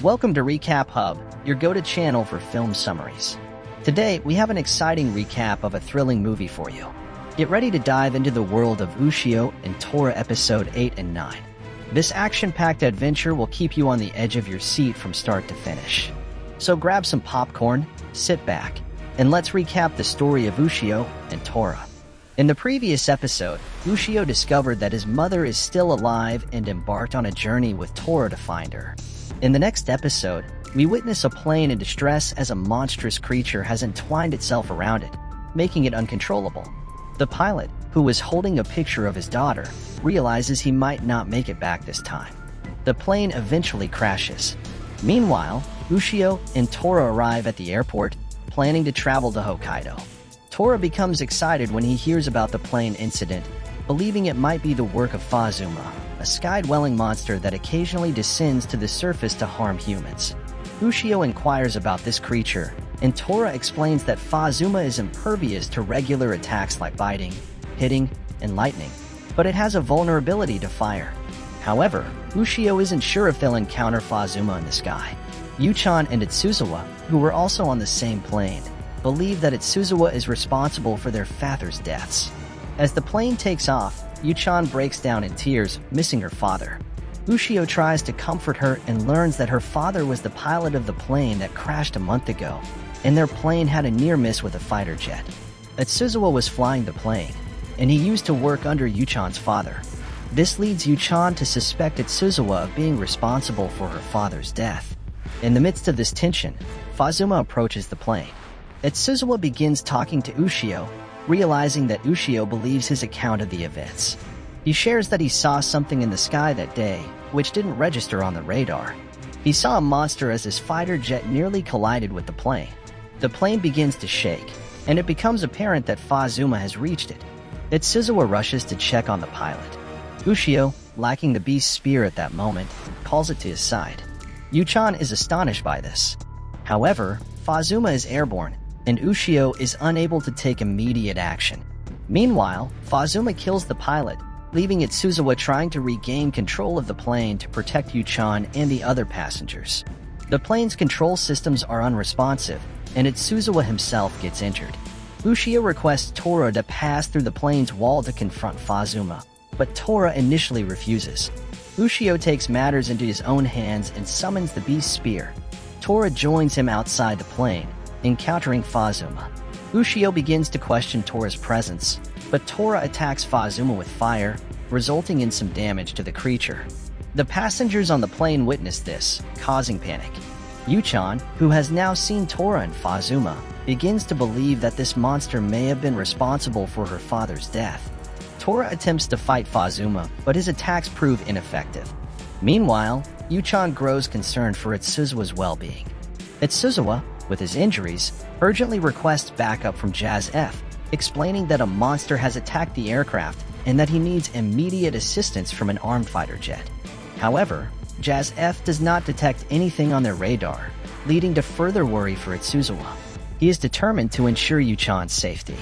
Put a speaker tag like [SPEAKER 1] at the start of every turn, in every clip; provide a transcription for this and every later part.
[SPEAKER 1] Welcome to Recap Hub, your go-to channel for film summaries. Today, we have an exciting recap of a thrilling movie for you. Get ready to dive into the world of Ushio and Tora Episode 8 and 9. This action-packed adventure will keep you on the edge of your seat from start to finish. So grab some popcorn, sit back, and let's recap the story of Ushio and Tora. In the previous episode, Ushio discovered that his mother is still alive and embarked on a journey with Tora to find her. In the next episode, we witness a plane in distress as a monstrous creature has entwined itself around it, making it uncontrollable. The pilot, who was holding a picture of his daughter, realizes he might not make it back this time. The plane eventually crashes. Meanwhile, Ushio and Tora arrive at the airport, planning to travel to Hokkaido. Tora becomes excited when he hears about the plane incident, believing it might be the work of Fazuma, a sky-dwelling monster that occasionally descends to the surface to harm humans. Ushio inquires about this creature, and Tora explains that Fazuma is impervious to regular attacks like biting, hitting, and lightning, but it has a vulnerability to fire. However, Ushio isn't sure if they'll encounter Fazuma in the sky. Yuchan and Itsuzawa, who were also on the same plane, believe that Itsuzawa is responsible for their father's deaths. As the plane takes off, Yuchan breaks down in tears, missing her father. Ushio tries to comfort her and learns that her father was the pilot of the plane that crashed a month ago, and their plane had a near miss with a fighter jet. Itsuzawa was flying the plane, and he used to work under Yuchan's father. This leads Yuchan to suspect Itsuzawa of being responsible for her father's death. In the midst of this tension, Fazuma approaches the plane. Itsuzawa begins talking to Ushio, realizing that Ushio believes his account of the events. He shares that he saw something in the sky that day, which didn't register on the radar. He saw a monster as his fighter jet nearly collided with the plane. The plane begins to shake, and it becomes apparent that Fazuma has reached it. Itsuzawa rushes to check on the pilot. Ushio, lacking the beast's spear at that moment, calls it to his side. Yuchan is astonished by this. However, Fazuma is airborne, and Ushio is unable to take immediate action. Meanwhile, Fazuma kills the pilot, leaving Itsuzawa trying to regain control of the plane to protect Yuchan and the other passengers. The plane's control systems are unresponsive, and Itsuzawa himself gets injured. Ushio requests Tora to pass through the plane's wall to confront Fazuma, but Tora initially refuses. Ushio takes matters into his own hands and summons the beast's spear. Tora joins him outside the plane, encountering Fazuma. Ushio begins to question Tora's presence, but Tora attacks Fazuma with fire, resulting in some damage to the creature. The passengers on the plane witness this, causing panic. Yuchan, who has now seen Tora and Fazuma, begins to believe that this monster may have been responsible for her father's death. Tora attempts to fight Fazuma, but his attacks prove ineffective. Meanwhile, Yuchan grows concerned for Itsuzawa's well-being. Itsuzawa, with his injuries, urgently requests backup from Jazz F, explaining that a monster has attacked the aircraft and that he needs immediate assistance from an armed fighter jet. However, Jazz F does not detect anything on their radar, leading to further worry for Itsuzawa. He is determined to ensure Yuchan's safety.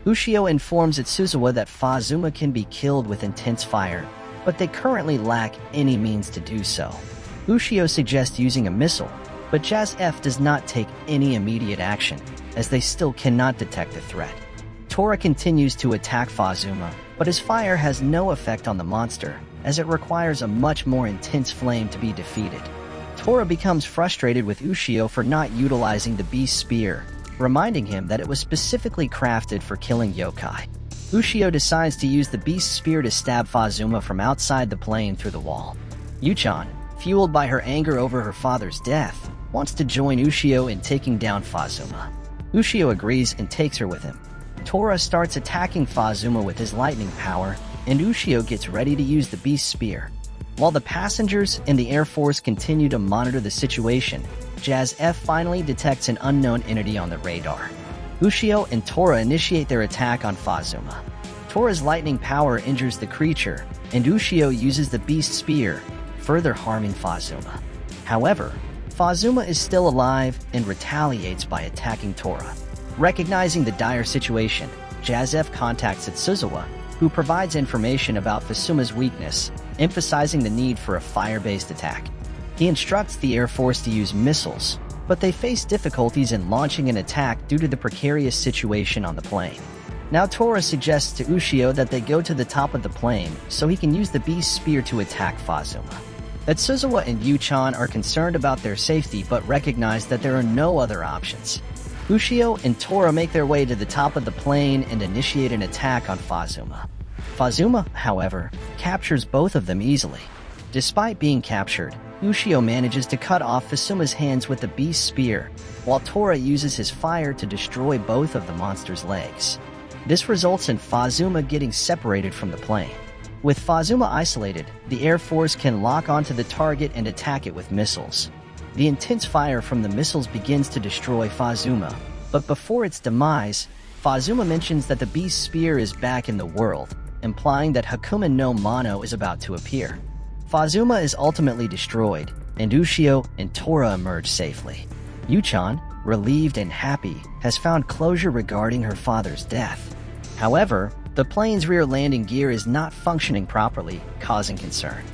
[SPEAKER 1] Ushio informs Itsuzawa that Fazuma can be killed with intense fire, but they currently lack any means to do so. Ushio suggests using a missile, but Jazz F does not take any immediate action, as they still cannot detect the threat. Tora continues to attack Fazuma, but his fire has no effect on the monster, as it requires a much more intense flame to be defeated. Tora becomes frustrated with Ushio for not utilizing the beast's spear, reminding him that it was specifically crafted for killing yokai. Ushio decides to use the beast's spear to stab Fazuma from outside the plane through the wall. Yuchan, fueled by her anger over her father's death, wants to join Ushio in taking down Fazuma. Ushio agrees and takes her with him. Tora starts attacking Fazuma with his lightning power, and Ushio gets ready to use the beast's spear. While the passengers and the Air Force continue to monitor the situation, Jazz F finally detects an unknown entity on the radar. Ushio and Tora initiate their attack on Fazuma. Tora's lightning power injures the creature, and Ushio uses the beast's spear, further harming Fazuma. However, Fazuma is still alive and retaliates by attacking Tora. Recognizing the dire situation, Jazz F contacts Itsuzawa, who provides information about Fazuma's weakness, emphasizing the need for a fire-based attack. He instructs the Air Force to use missiles, but they face difficulties in launching an attack due to the precarious situation on the plane. Now Tora suggests to Ushio that they go to the top of the plane so he can use the beast spear to attack Fazuma. Etsuzawa and Yuchan are concerned about their safety but recognize that there are no other options. Ushio and Tora make their way to the top of the plane and initiate an attack on Fazuma. Fazuma, however, captures both of them easily. Despite being captured, Ushio manages to cut off Fazuma's hands with the beast spear, while Tora uses his fire to destroy both of the monster's legs. This results in Fazuma getting separated from the plane. With Fazuma isolated, the Air Force can lock onto the target and attack it with missiles. The intense fire from the missiles begins to destroy Fazuma, but before its demise, Fazuma mentions that the beast spear is back in the world, implying that Hakumen no Mono is about to appear. Fazuma is ultimately destroyed, and Ushio and Tora emerge safely. Yuchan, relieved and happy, has found closure regarding her father's death. However, the plane's rear landing gear is not functioning properly, causing concern.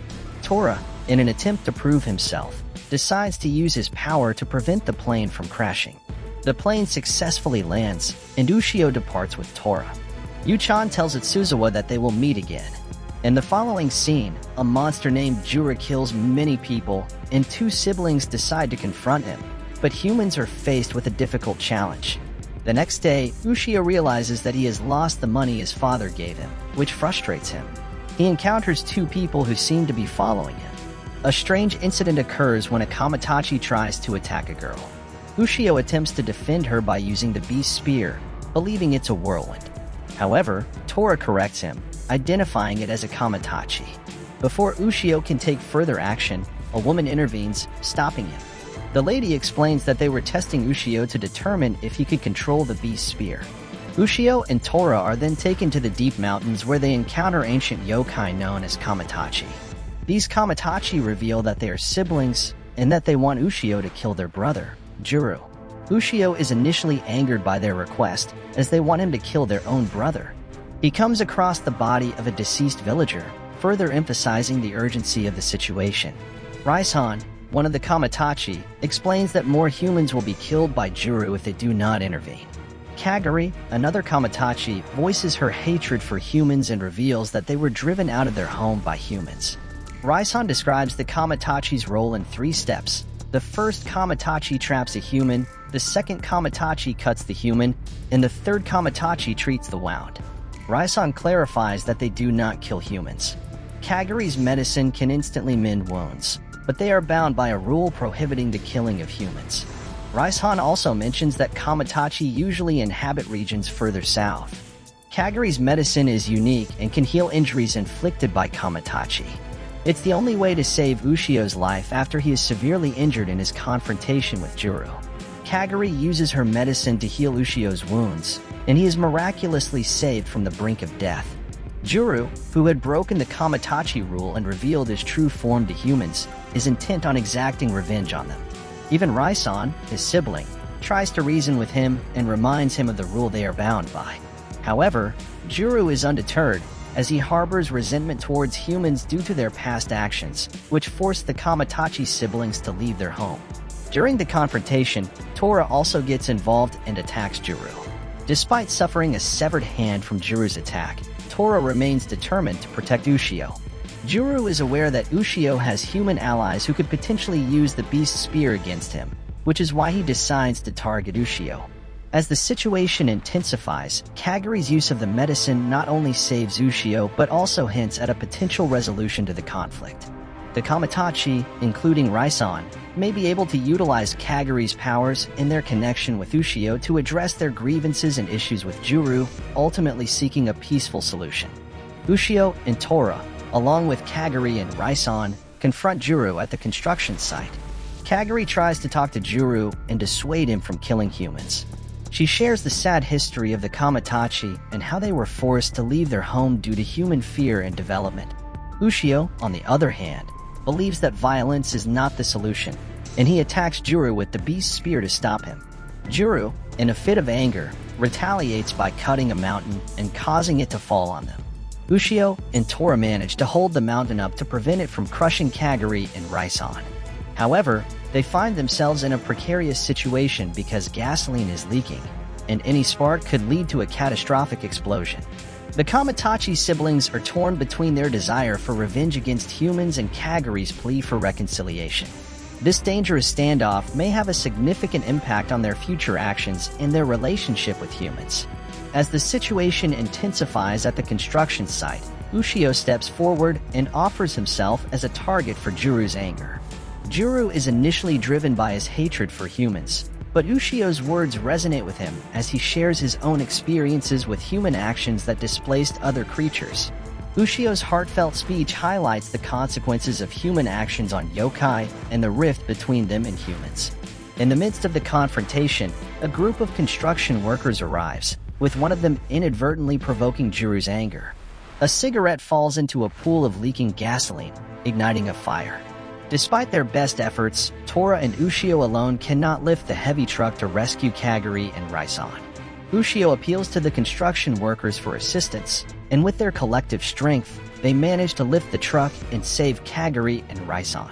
[SPEAKER 1] Tora, in an attempt to prove himself, decides to use his power to prevent the plane from crashing. The plane successfully lands, and Ushio departs with Tora. Yuchan tells Etsuzawa that they will meet again. In the following scene, a monster named Jura kills many people, and two siblings decide to confront him, but humans are faced with a difficult challenge. The next day, Ushio realizes that he has lost the money his father gave him, which frustrates him. He encounters two people who seem to be following him. A strange incident occurs when a Kamitachi tries to attack a girl. Ushio attempts to defend her by using the beast spear, believing it's a whirlwind. However, Tora corrects him, identifying it as a Kamitachi. Before Ushio can take further action, a woman intervenes, stopping him. The lady explains that they were testing Ushio to determine if he could control the beast spear. Ushio and Tora are then taken to the deep mountains where they encounter ancient yokai known as Kamitachi. These Kamitachi reveal that they are siblings and that they want Ushio to kill their brother, Juru. Ushio is initially angered by their request, as they want him to kill their own brother. He comes across the body of a deceased villager, further emphasizing the urgency of the situation. Raisan, one of the Kamitachi, explains that more humans will be killed by Juru if they do not intervene. Kagari, another Kamitachi, voices her hatred for humans and reveals that they were driven out of their home by humans. Raisan describes the Kamitachi's role in 3 steps. The first Kamitachi traps a human, the second Kamitachi cuts the human, and the third Kamitachi treats the wound. Raisan clarifies that they do not kill humans. Kagari's medicine can instantly mend wounds, but they are bound by a rule prohibiting the killing of humans. Raisan also mentions that Kamitachi usually inhabit regions further south. Kagari's medicine is unique and can heal injuries inflicted by Kamitachi. It's the only way to save Ushio's life after he is severely injured in his confrontation with Juru. Kagari uses her medicine to heal Ushio's wounds, and he is miraculously saved from the brink of death. Juru, who had broken the Kamitachi rule and revealed his true form to humans, is intent on exacting revenge on them. Even Raisan, his sibling, tries to reason with him and reminds him of the rule they are bound by. However, Juru is undeterred, as he harbors resentment towards humans due to their past actions, which forced the Kamitachi siblings to leave their home. During the confrontation, Tora also gets involved and attacks Juru. Despite suffering a severed hand from Juru's attack, Tora remains determined to protect Ushio. Juru is aware that Ushio has human allies who could potentially use the beast spear against him, which is why he decides to target Ushio. As the situation intensifies, Kagari's use of the medicine not only saves Ushio but also hints at a potential resolution to the conflict. The Kamitachi, including Raisan, may be able to utilize Kagari's powers and their connection with Ushio to address their grievances and issues with Juru, ultimately seeking a peaceful solution. Ushio and Tora, along with Kagari and Raisan, confront Juru at the construction site. Kagari tries to talk to Juru and dissuade him from killing humans. She shares the sad history of the Kamitachi and how they were forced to leave their home due to human fear and development. Ushio, on the other hand, believes that violence is not the solution, and he attacks Juru with the beast spear to stop him. Juru, in a fit of anger, retaliates by cutting a mountain and causing it to fall on them. Ushio and Tora manage to hold the mountain up to prevent it from crushing Kagari and Raisan. However, they find themselves in a precarious situation because gasoline is leaking, and any spark could lead to a catastrophic explosion. The Kamatachi siblings are torn between their desire for revenge against humans and Kaguri's plea for reconciliation. This dangerous standoff may have a significant impact on their future actions and their relationship with humans. As the situation intensifies at the construction site, Ushio steps forward and offers himself as a target for Juru's anger. Juru is initially driven by his hatred for humans, but Ushio's words resonate with him as he shares his own experiences with human actions that displaced other creatures. Ushio's heartfelt speech highlights the consequences of human actions on yokai and the rift between them and humans. In the midst of the confrontation, a group of construction workers arrives, with one of them inadvertently provoking Juru's anger. A cigarette falls into a pool of leaking gasoline, igniting a fire. Despite their best efforts, Tora and Ushio alone cannot lift the heavy truck to rescue Kaguri and Raison. Ushio appeals to the construction workers for assistance, and with their collective strength, they manage to lift the truck and save Kaguri and Raison.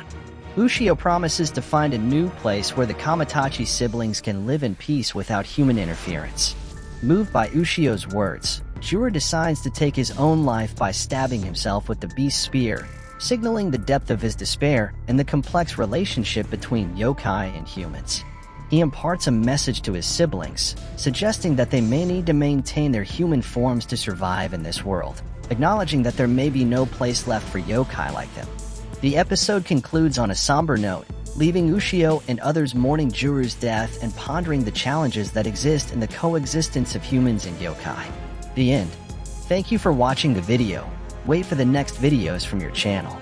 [SPEAKER 1] Ushio promises to find a new place where the Kamatachi siblings can live in peace without human interference. Moved by Ushio's words, Juru decides to take his own life by stabbing himself with the beast's spear, signaling the depth of his despair and the complex relationship between yokai and humans. He imparts a message to his siblings, suggesting that they may need to maintain their human forms to survive in this world, acknowledging that there may be no place left for yokai like them. The episode concludes on a somber note, leaving Ushio and others mourning Juru's death and pondering the challenges that exist in the coexistence of humans and yokai. The end. Thank you for watching the video. Wait for the next videos from your channel.